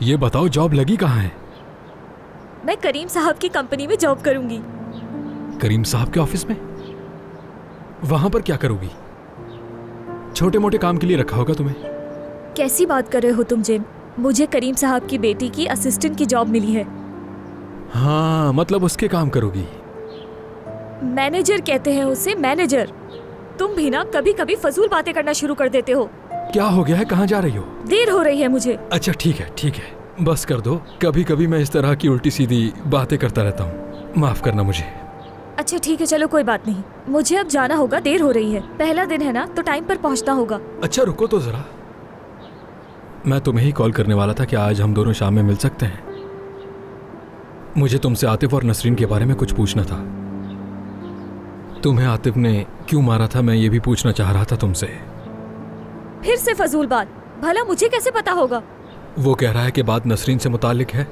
ये बताओ जॉब लगी कहाँ है? मैं करीम साहब की कंपनी में जॉब करूंगी। करीम साहब के ऑफिस में? वहां पर क्या करोगी? छोटे मोटे काम के लिए रखा होगा तुम्हें। कैसी बात कर रहे हो तुम जिम? मुझे करीम साहब की बेटी की असिस्टेंट की जॉब मिली है। हाँ, मतलब उसके काम करोगी। मैनेजर कहते हैं उसे, मैनेजर। तुम भी ना कभी कभी फजूल बातें करना शुरू कर देते हो। क्या हो गया है? कहाँ जा रही हो? देर हो रही है मुझे। अच्छा ठीक है ठीक है, बस कर दो। कभी कभी मैं इस तरह की उल्टी सीधी बातें करता रहता हूँ, माफ करना मुझे। अच्छा ठीक है, चलो कोई बात नहीं। मुझे अब जाना होगा, देर हो रही है। पहला दिन है ना, तो टाइम पर पहुँचना होगा। अच्छा रुको तो जरा, मैं तुम्हें ही कॉल करने वाला था कि आज हम दोनों शाम में मिल सकते हैं। मुझे तुमसे आतिफ और नसरीन के बारे में कुछ पूछना था। तुम्हें आतिफ ने क्यों मारा था, मैं ये भी पूछना चाह रहा था तुमसे। फिर से फजूल बात, भला मुझे कैसे पता होगा? वो कह रहा है कि बात नसरीन से मुताल्लिक है।